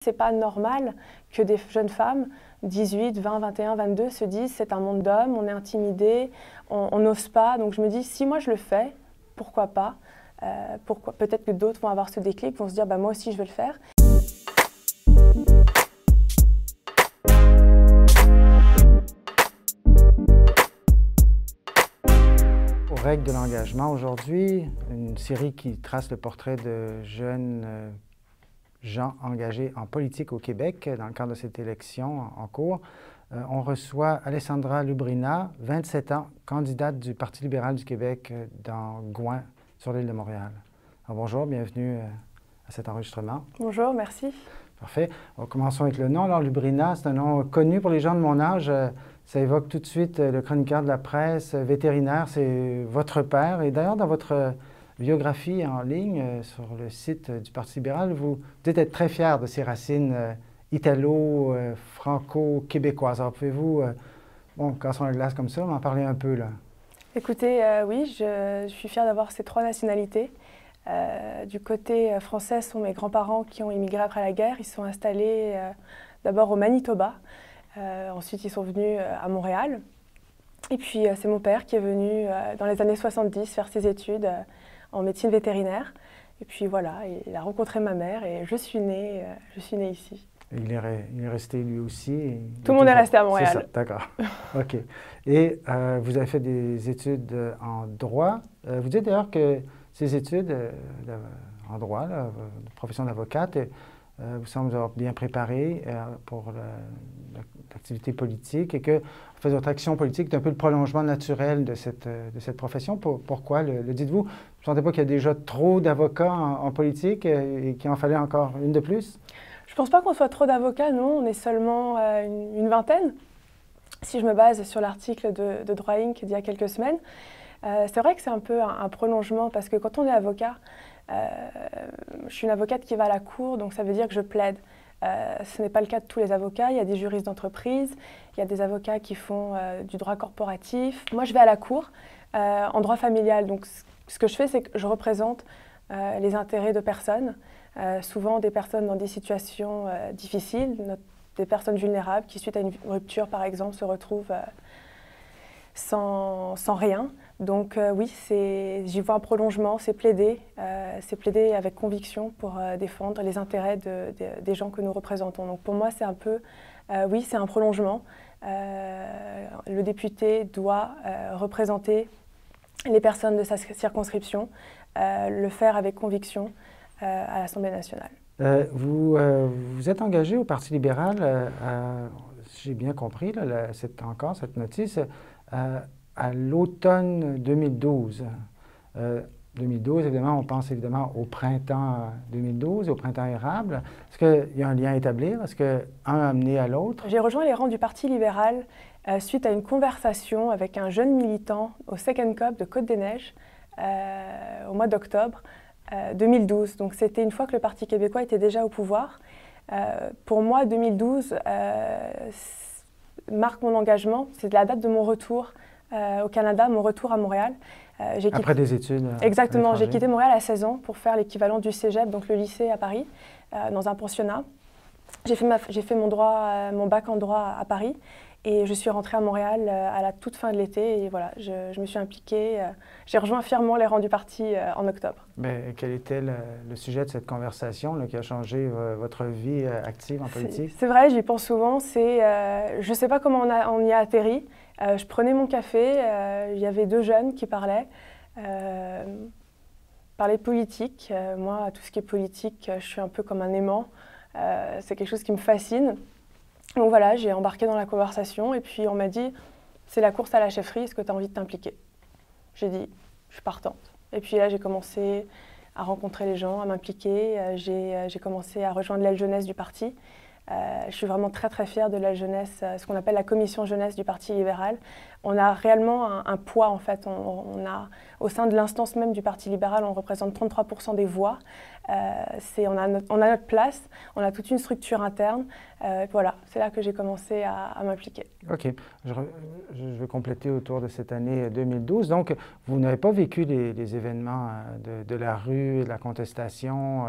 C'est pas normal que des jeunes femmes, 18, 20, 21, 22, se disent c'est un monde d'hommes, on est intimidé, on n'ose pas. Donc je me dis, si moi je le fais, pourquoi pas? Peut-être que d'autres vont avoir ce déclic, vont se dire bah, moi aussi je vais le faire. Aux règles de l'engagement aujourd'hui, une série qui trace le portrait de jeunes gens engagés en politique au Québec dans le cadre de cette élection en cours. On reçoit Alessandra Lubrina, 27 ans, candidate du Parti libéral du Québec dans Gouin, sur l'île de Montréal. Alors, bonjour, bienvenue à cet enregistrement. Bonjour, merci. Parfait. Alors, commençons avec le nom. Alors, Lubrina, c'est un nom connu pour les gens de mon âge. Ça évoque tout de suite le chroniqueur de la presse vétérinaire, c'est votre père. Et d'ailleurs, dans votre biographie en ligne sur le site du Parti libéral, vous dites être très fier de ses racines italo-franco-québécoises. Alors, pouvez-vous, cassons la glace comme ça, m'en parler un peu, là? Écoutez, oui, je suis fière d'avoir ces trois nationalités. Du côté français, ce sont mes grands-parents qui ont immigré après la guerre. Ils sont installés d'abord au Manitoba. Ensuite, ils sont venus à Montréal. Et puis, c'est mon père qui est venu dans les années 70 faire ses études en médecine vétérinaire. Et puis voilà, il a rencontré ma mère et je suis née ici. Il est resté lui aussi? Tout le monde est resté à Montréal. C'est ça, d'accord. OK. Et vous avez fait des études en droit. Vous dites d'ailleurs que ces études en droit, la profession d'avocate, vous semble avoir bien préparé pour l'activité politique et que en fait, votre action politique est un peu le prolongement naturel de cette profession. Pourquoi le dites-vous? Vous ne sentez pas qu'il y a déjà trop d'avocats en politique et qu'il en fallait encore une de plus? Je ne pense pas qu'on soit trop d'avocats, non. On est seulement une vingtaine. Si je me base sur l'article de Droit Inc. d'il y a quelques semaines, c'est vrai que c'est un peu un prolongement parce que quand on est avocat, je suis une avocate qui va à la cour, donc ça veut dire que je plaide. Ce n'est pas le cas de tous les avocats. Il y a des juristes d'entreprise, il y a des avocats qui font du droit corporatif. Moi, je vais à la cour en droit familial. Donc, ce que je fais, c'est que je représente les intérêts de personnes, souvent des personnes dans des situations difficiles, des personnes vulnérables qui, suite à une rupture, par exemple, se retrouvent sans rien. Donc oui, j'y vois un prolongement, c'est plaider avec conviction pour défendre les intérêts des gens que nous représentons. Donc pour moi, c'est un peu, oui, c'est un prolongement. Le député doit représenter les personnes de sa circonscription, le faire avec conviction à l'Assemblée nationale. Vous êtes engagé au Parti libéral, j'ai bien compris, là, cette notice, à l'automne 2012. 2012, évidemment, on pense évidemment au printemps 2012, au printemps érable. Est-ce qu'il y a un lien à établir? Est-ce qu'un a amené à l'autre? J'ai rejoint les rangs du Parti libéral suite à une conversation avec un jeune militant au Second Cup de Côte-des-Neiges au mois d'octobre 2012. Donc c'était une fois que le Parti québécois était déjà au pouvoir. Pour moi, 2012 marque mon engagement. C'est la date de mon retour au Canada, mon retour à Montréal. Après des études. Exactement, j'ai quitté Montréal à 16 ans pour faire l'équivalent du cégep, donc le lycée à Paris, dans un pensionnat. J'ai fait mon bac en droit à Paris et je suis rentrée à Montréal à la toute fin de l'été et voilà, je me suis impliquée. J'ai rejoint fièrement les rangs du parti en octobre. Mais quel était le sujet de cette conversation là, qui a changé votre vie active en politique? C'est vrai, j'y pense souvent. Je ne sais pas comment on y a atterri. Je prenais mon café, il y avait deux jeunes qui parlaient politique. Moi, tout ce qui est politique, je suis un peu comme un aimant. C'est quelque chose qui me fascine. Donc voilà, j'ai embarqué dans la conversation et puis on m'a dit « c'est la course à la chefferie, est-ce que tu as envie de t'impliquer ?» J'ai dit « je suis partante ». Et puis là, j'ai commencé à rencontrer les gens, à m'impliquer. J'ai commencé à rejoindre l'aile jeunesse du parti. Je suis vraiment très très fière de l'aile jeunesse, ce qu'on appelle la commission jeunesse du Parti libéral. On a réellement un poids en fait. Au sein de l'instance même du Parti libéral, on représente 33% des voix. On a notre place, on a toute une structure interne. Voilà, c'est là que j'ai commencé à m'impliquer. OK. Je vais compléter autour de cette année 2012. Donc, vous n'avez pas vécu les événements de la rue, de la contestation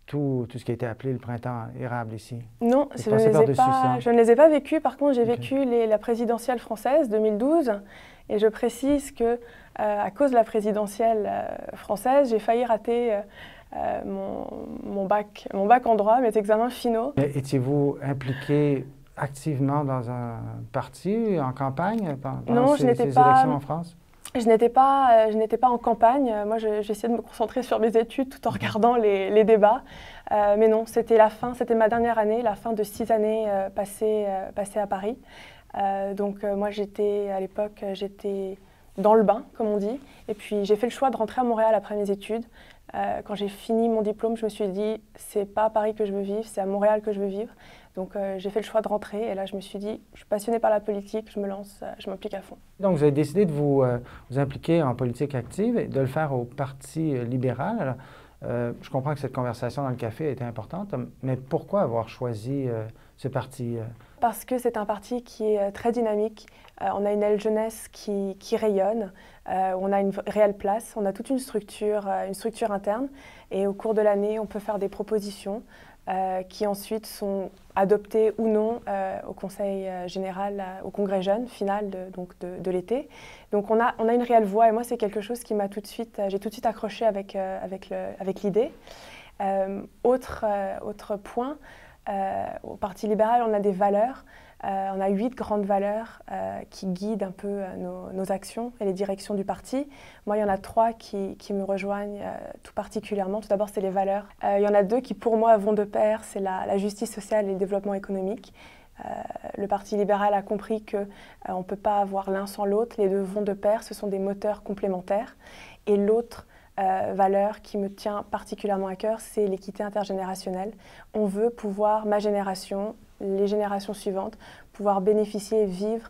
tout ce qui a été appelé le printemps érable ici? Non, je ne les ai pas vécus. Par contre, j'ai vécu la présidentielle française 2012. Et je précise que, à cause de la présidentielle française, j'ai failli rater mon bac en droit, mes examens finaux. Étiez-vous impliqué activement dans un parti, en campagne, pendant ces élections en France? Je n'étais pas en campagne. Moi, j'essayais de me concentrer sur mes études tout en regardant les débats. Mais non, c'était ma dernière année, la fin de 6 années passées à Paris. Donc moi, à l'époque, j'étais dans le bain, comme on dit. Et puis, j'ai fait le choix de rentrer à Montréal après mes études. Quand j'ai fini mon diplôme, je me suis dit, c'est pas à Paris que je veux vivre, c'est à Montréal que je veux vivre. Donc j'ai fait le choix de rentrer et là je me suis dit, je suis passionnée par la politique, je me lance, je m'implique à fond. Donc vous avez décidé de vous impliquer en politique active et de le faire au Parti libéral. Alors, je comprends que cette conversation dans le café a été importante, mais pourquoi avoir choisi ce parti? Parce que c'est un parti qui est très dynamique. On a une aile jeunesse qui rayonne, on a une réelle place, on a toute une structure interne et au cours de l'année, on peut faire des propositions qui ensuite sont adoptées ou non au Conseil général, au Congrès jeune final de l'été. Donc on a une réelle voix et moi c'est quelque chose qui m'a j'ai tout de suite accroché avec l'idée. Autre point, au Parti libéral on a des valeurs. On a 8 grandes valeurs qui guident un peu nos actions et les directions du parti. Moi, il y en a 3 qui me rejoignent tout particulièrement. Tout d'abord, c'est les valeurs. Il y en a 2 qui, pour moi, vont de pair. C'est la justice sociale et le développement économique. Le Parti libéral a compris qu'on ne peut pas avoir l'un sans l'autre. Les 2 vont de pair. Ce sont des moteurs complémentaires. Et l'autre valeur qui me tient particulièrement à cœur, c'est l'équité intergénérationnelle. On veut pouvoir, ma génération, les générations suivantes, pouvoir bénéficier et vivre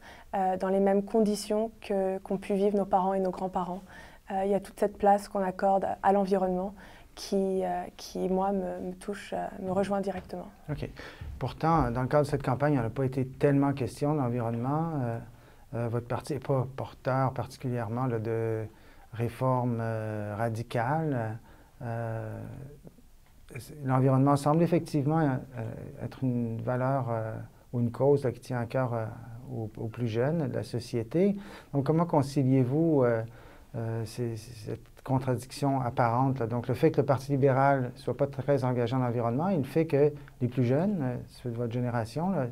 dans les mêmes conditions qu'ont pu vivre nos parents et nos grands-parents. Il y a toute cette place qu'on accorde à l'environnement qui moi, me touche, me rejoint directement. OK. Pourtant, dans le cadre de cette campagne, il n'y a pas été tellement question de l'environnement. Votre parti n'est pas porteur particulièrement là, de réformes radicales. L'environnement semble effectivement être une valeur ou une cause là, qui tient à cœur aux plus jeunes de la société. Donc, comment conciliez-vous cette contradiction apparente, là? Donc, le fait que le Parti libéral ne soit pas très engagé en environnement et le fait que les plus jeunes, ceux de votre génération, là,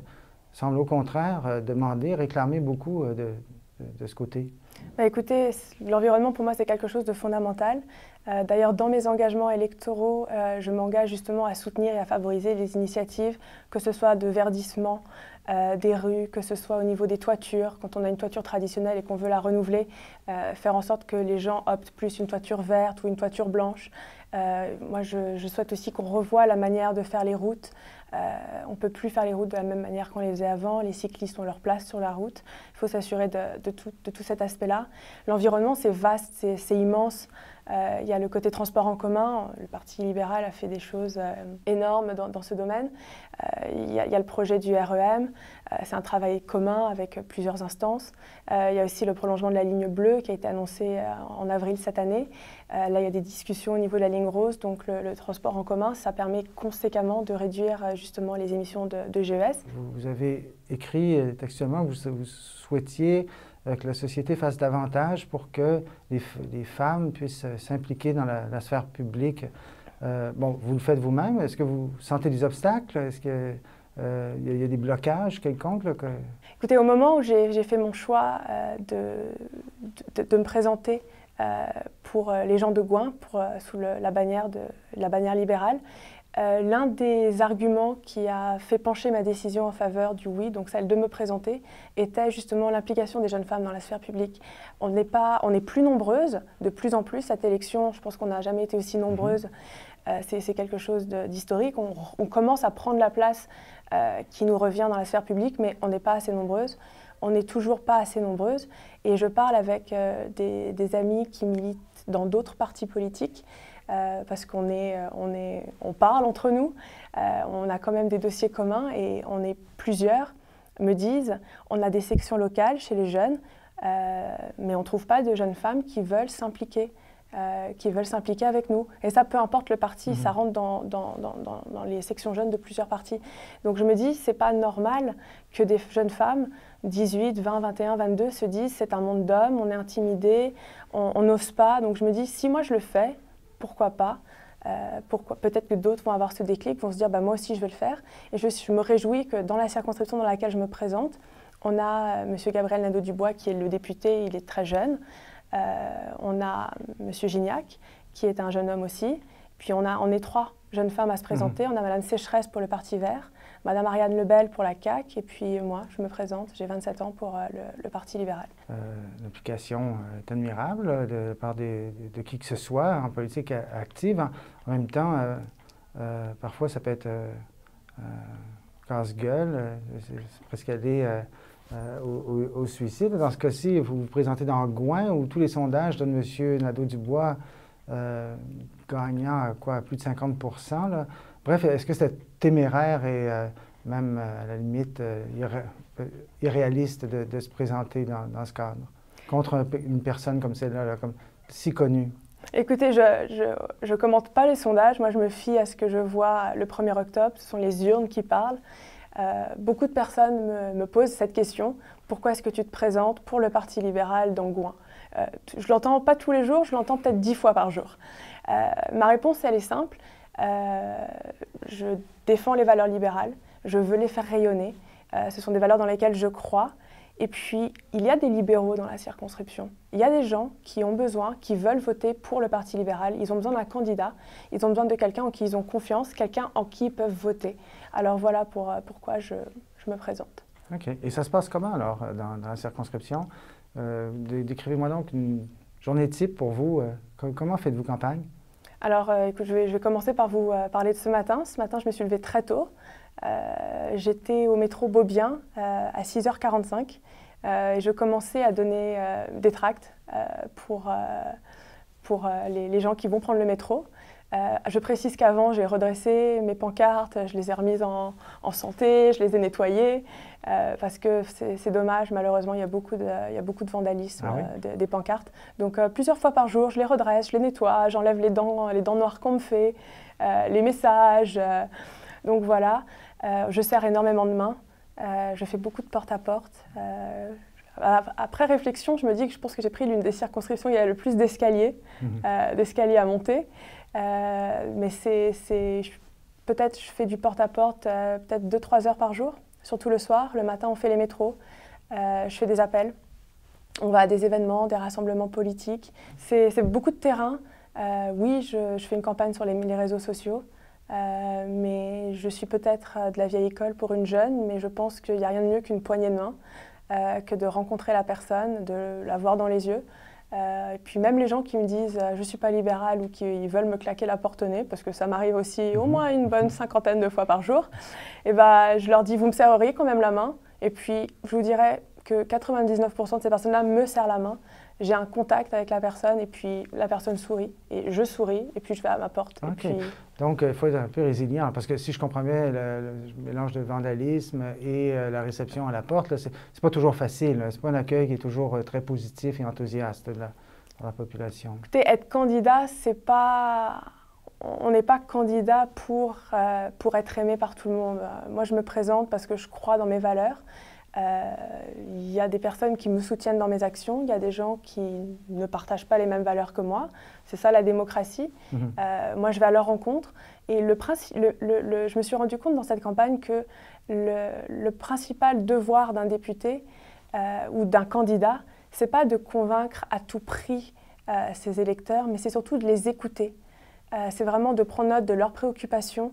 semblent au contraire demander, réclamer beaucoup de ce côté? Écoutez, l'environnement pour moi c'est quelque chose de fondamental. D'ailleurs dans mes engagements électoraux, je m'engage justement à soutenir et à favoriser les initiatives, que ce soit de verdissement des rues, que ce soit au niveau des toitures, quand on a une toiture traditionnelle et qu'on veut la renouveler, faire en sorte que les gens optent plus une toiture verte ou une toiture blanche. Moi je souhaite aussi qu'on revoie la manière de faire les routes. On ne peut plus faire les routes de la même manière qu'on les faisait avant. Les cyclistes ont leur place sur la route. Il faut s'assurer de tout cet aspect-là. L'environnement, c'est vaste, c'est immense. Il y a le côté transport en commun. Le Parti libéral a fait des choses énormes dans ce domaine. Il y a le projet du REM. C'est un travail commun avec plusieurs instances. Il y a aussi le prolongement de la ligne bleue qui a été annoncé en avril cette année. Là, il y a des discussions au niveau de la ligne rose. Donc, le transport en commun, ça permet conséquemment de réduire justement les émissions de GES. Vous avez écrit textuellement que vous souhaitiez que la société fasse davantage pour que les femmes puissent s'impliquer dans la sphère publique. Bon, vous le faites vous-même. Est-ce que vous sentez des obstacles? Est-ce qu'il y a des blocages quelconques? Écoutez, au moment où j'ai fait mon choix de me présenter pour les gens de Gouin, sous la bannière libérale, l'un des arguments qui a fait pencher ma décision en faveur du oui, donc celle de me présenter, était justement l'implication des jeunes femmes dans la sphère publique. On est plus nombreuses, de plus en plus. Cette élection, je pense qu'on n'a jamais été aussi nombreuses. C'est quelque chose d'historique. On commence à prendre la place qui nous revient dans la sphère publique, mais on n'est pas assez nombreuses. On n'est toujours pas assez nombreuses. Et je parle avec des amis qui militent dans d'autres partis politiques, parce qu'on parle entre nous, on a quand même des dossiers communs et on est plusieurs, me disent, on a des sections locales chez les jeunes, mais on ne trouve pas de jeunes femmes qui veulent s'impliquer qui veulent s'impliquer avec nous. Et ça, peu importe le parti, ça rentre dans les sections jeunes de plusieurs partis. Donc je me dis, c'est pas normal que des jeunes femmes, 18, 20, 21, 22, se disent c'est un monde d'hommes, on est intimidé, on n'ose pas. Donc je me dis, si moi je le fais, pourquoi pas? Peut-être que d'autres vont avoir ce déclic, vont se dire bah, moi aussi je vais le faire. Et je me réjouis que dans la circonscription dans laquelle je me présente, on a M. Gabriel Nadeau-Dubois qui est le député, il est très jeune. On a M. Gignac qui est un jeune homme aussi. Puis on est 3 jeunes femmes à se présenter. On a Mme Sécheresse pour le Parti vert, Mme Ariane Lebel pour la CAQ et puis moi, je me présente, j'ai 27 ans pour le Parti libéral. L'implication est admirable de la part de qui que ce soit en politique active. En même temps, parfois ça peut être casse-gueule, c'est presque aller au suicide. Dans ce cas-ci, vous vous présentez dans Gouin où tous les sondages donnent M. Nadeau-Dubois gagnant à plus de 50 là. Bref, est-ce que c'est téméraire et même à la limite irréaliste de se présenter dans ce cadre contre une personne comme celle-là, comme si connue? Écoutez, je ne commente pas les sondages. Moi, je me fie à ce que je vois le 1er octobre. Ce sont les urnes qui parlent. Beaucoup de personnes me posent cette question. Pourquoi est-ce que tu te présentes pour le Parti libéral dans Gouin? Je ne l'entends pas tous les jours, je l'entends peut-être 10 fois par jour. Ma réponse, elle est simple. Je défends les valeurs libérales. Je veux les faire rayonner. Ce sont des valeurs dans lesquelles je crois. Et puis, il y a des libéraux dans la circonscription. Il y a des gens qui ont besoin, qui veulent voter pour le Parti libéral. Ils ont besoin d'un candidat. Ils ont besoin de quelqu'un en qui ils ont confiance, quelqu'un en qui ils peuvent voter. Alors voilà pourquoi je me présente. OK. Et ça se passe comment alors dans la circonscription? Décrivez-moi donc une journée type pour vous. Comment faites-vous campagne? Alors, écoute, je vais commencer par vous parler de ce matin. Ce matin, je me suis levée très tôt. J'étais au métro Beaubien à 6h45 et je commençais à donner des tracts pour les gens qui vont prendre le métro. Je précise qu'avant, j'ai redressé mes pancartes, je les ai remises en santé, je les ai nettoyées parce que c'est dommage, malheureusement, il y a beaucoup de vandalisme des pancartes. Donc plusieurs fois par jour, je les redresse, je les nettoie, j'enlève les dents noires qu'on me fait, les messages. Donc voilà, je serre énormément de mains, je fais beaucoup de porte-à-porte. Après réflexion, je me dis que je pense que j'ai pris l'une des circonscriptions où il y a le plus d'escaliers, d'escaliers à monter. Mais peut-être je fais du porte-à-porte peut-être 2-3 heures par jour, surtout le soir. Le matin, on fait les métros, je fais des appels. On va à des événements, des rassemblements politiques. C'est beaucoup de terrain. Oui, je fais une campagne sur les réseaux sociaux. Mais je suis peut-être de la vieille école pour une jeune, mais je pense qu'il n'y a rien de mieux qu'une poignée de main, que de rencontrer la personne, de la voir dans les yeux. Et puis même les gens qui me disent je ne suis pas libérale ou qui veulent me claquer la porte au nez, parce que ça m'arrive aussi au moins une bonne 50aine de fois par jour, et je leur dis vous me serreriez quand même la main. Et puis je vous dirais que 99% de ces personnes-là me serrent la main. J'ai un contact avec la personne et puis la personne sourit et je souris et puis je vais à ma porte. OK. Et puis... Donc, il faut être un peu résilient parce que si je comprends bien, le mélange de vandalisme et la réception à la porte, c'est pas toujours facile. C'est pas un accueil qui est toujours très positif et enthousiaste de la population. Écoutez, être candidat, c'est pas... On n'est pas candidat pour être aimé par tout le monde. Moi, je me présente parce que je crois dans mes valeurs. Il y a des personnes qui me soutiennent dans mes actions, il y a des gens qui ne partagent pas les mêmes valeurs que moi. C'est ça la démocratie. Moi, je vais à leur rencontre. Et je me suis rendu compte dans cette campagne que le principal devoir d'un député ou d'un candidat, ce n'est pas de convaincre à tout prix ses électeurs, mais c'est surtout de les écouter. C'est vraiment de prendre note de leurs préoccupations,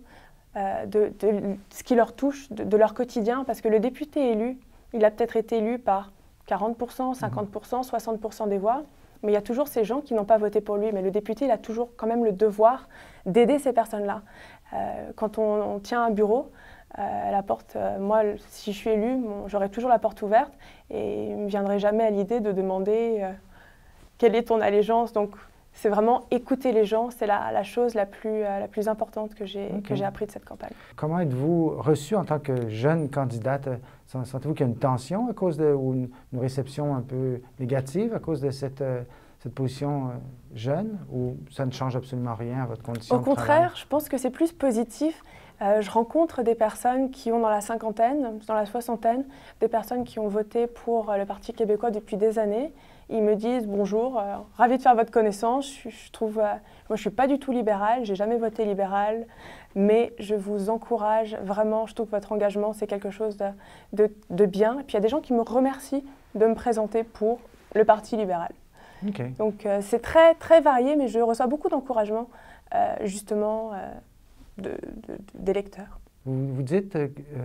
de ce qui leur touche, de leur quotidien, parce que le député élu, il a peut-être été élu par 40%, 50%, 60% des voix, mais il y a toujours ces gens qui n'ont pas voté pour lui. Mais le député, il a toujours quand même le devoir d'aider ces personnes-là. Quand on tient un bureau, la porte, moi, si je suis élue, j'aurai toujours la porte ouverte et il ne me viendrait jamais à l'idée de demander quelle est ton allégeance. Donc, c'est vraiment écouter les gens, c'est la chose la plus importante que j'ai appris de cette campagne. Comment êtes-vous reçue en tant que jeune candidate? Sentez-vous qu'il y a une tension à cause ou une réception un peu négative à cause de cette cette position jeune, ou ça ne change absolument rien à votre condition Au de travail? contraire, je pense que c'est plus positif. Je rencontre des personnes qui ont dans la cinquantaine, dans la soixantaine, des personnes qui ont voté pour le Parti québécois depuis des années. Ils me disent bonjour, ravi de faire votre connaissance. Je trouve, moi je ne suis pas du tout libérale, j'ai jamais voté libéral, mais je vous encourage vraiment, je trouve que votre engagement c'est quelque chose de bien. Et puis il y a des gens qui me remercient de me présenter pour le Parti libéral. Okay. Donc c'est très, très varié, mais je reçois beaucoup d'encouragement justement des lecteurs. Vous dites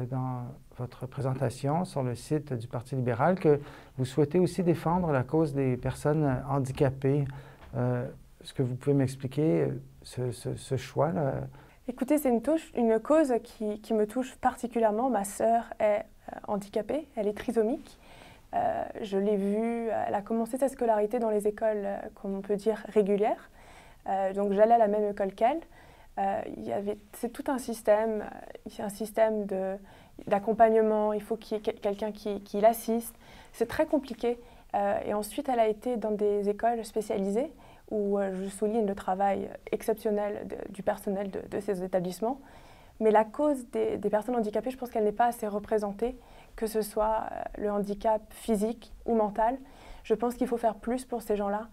dans votre présentation sur le site du Parti libéral que vous souhaitez aussi défendre la cause des personnes handicapées. Est-ce que vous pouvez m'expliquer ce choix-là? Écoutez, c'est une cause qui me touche particulièrement. Ma sœur est handicapée, elle est trisomique. Je l'ai vue, elle a commencé sa scolarité dans les écoles, comme on peut dire, régulières. Donc j'allais à la même école qu'elle. C'est tout un système d'accompagnement, il faut qu'il y ait quelqu'un qui l'assiste. C'est très compliqué. Et ensuite, elle a été dans des écoles spécialisées où je souligne le travail exceptionnel du personnel de ces établissements. Mais la cause des personnes handicapées, je pense qu'elle n'est pas assez représentée, que ce soit le handicap physique ou mental. Je pense qu'il faut faire plus pour ces gens-là.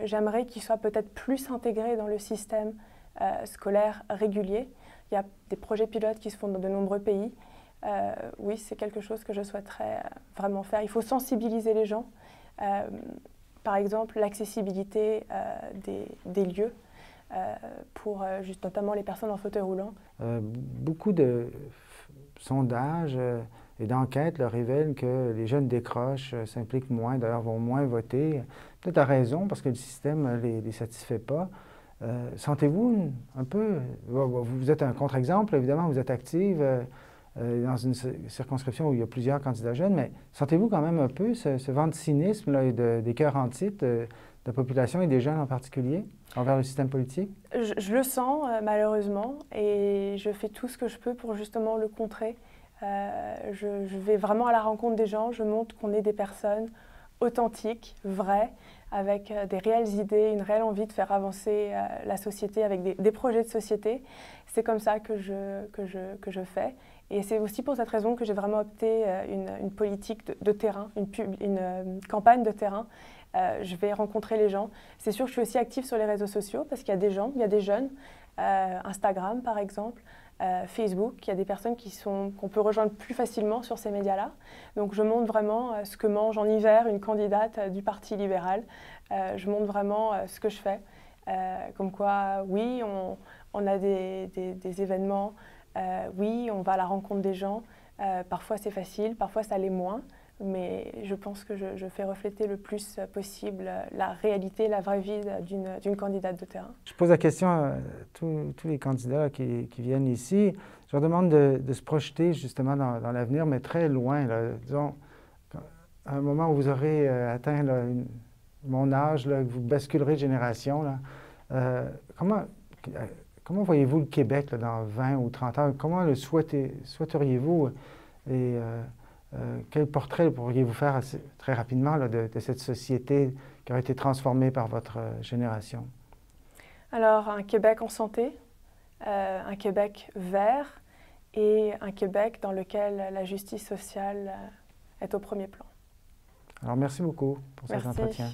J'aimerais qu'ils soient peut-être plus intégrés dans le système scolaire régulier. Il y a des projets pilotes qui se font dans de nombreux pays. Oui, c'est quelque chose que je souhaiterais vraiment faire. Il faut sensibiliser les gens. Par exemple, l'accessibilité des lieux pour notamment les personnes en fauteuil roulant. Beaucoup de sondages et d'enquêtes révèlent que les jeunes décrochent, s'impliquent moins, d'ailleurs vont moins voter. Peut-être à raison, parce que le système ne les satisfait pas. Sentez-vous un peu, vous êtes un contre-exemple, évidemment, vous êtes active dans une circonscription où il y a plusieurs candidats jeunes, mais sentez-vous quand même un peu ce vent de cynisme là, et des cœurs en titre de la population et des jeunes en particulier envers le système politique? Je le sens malheureusement et je fais tout ce que je peux pour justement le contrer. Je vais vraiment à la rencontre des gens, je montre qu'on est des personnes authentiques, vraies, avec des réelles idées, une réelle envie de faire avancer la société avec des projets de société. C'est comme ça que je fais. Et c'est aussi pour cette raison que j'ai vraiment opté une politique de terrain, une campagne de terrain. Je vais rencontrer les gens. C'est sûr que je suis aussi active sur les réseaux sociaux parce qu'il y a des gens, il y a des jeunes, Instagram par exemple, Facebook, il y a des personnes qu'on peut rejoindre plus facilement sur ces médias-là. Donc je montre vraiment ce que mange en hiver une candidate du Parti libéral. Je montre vraiment ce que je fais. Comme quoi, oui, on a des événements, oui, on va à la rencontre des gens. Parfois c'est facile, parfois ça l'est moins. Mais je pense que je fais refléter le plus possible la réalité, la vraie vie d'une candidate de terrain. Je pose la question à tous les candidats qui viennent ici. Je leur demande de se projeter justement dans l'avenir, mais très loin. Là. Disons, à un moment où vous aurez atteint mon âge, là, que vous basculerez de génération, là, comment voyez-vous le Québec là, dans 20 ou 30 ans? Comment le souhaiteriez-vous? Et quel portrait pourriez-vous faire très rapidement là, de cette société qui a été transformée par votre génération? Alors, un Québec en santé, un Québec vert et un Québec dans lequel la justice sociale est au premier plan. Alors, merci beaucoup pour cet entretien.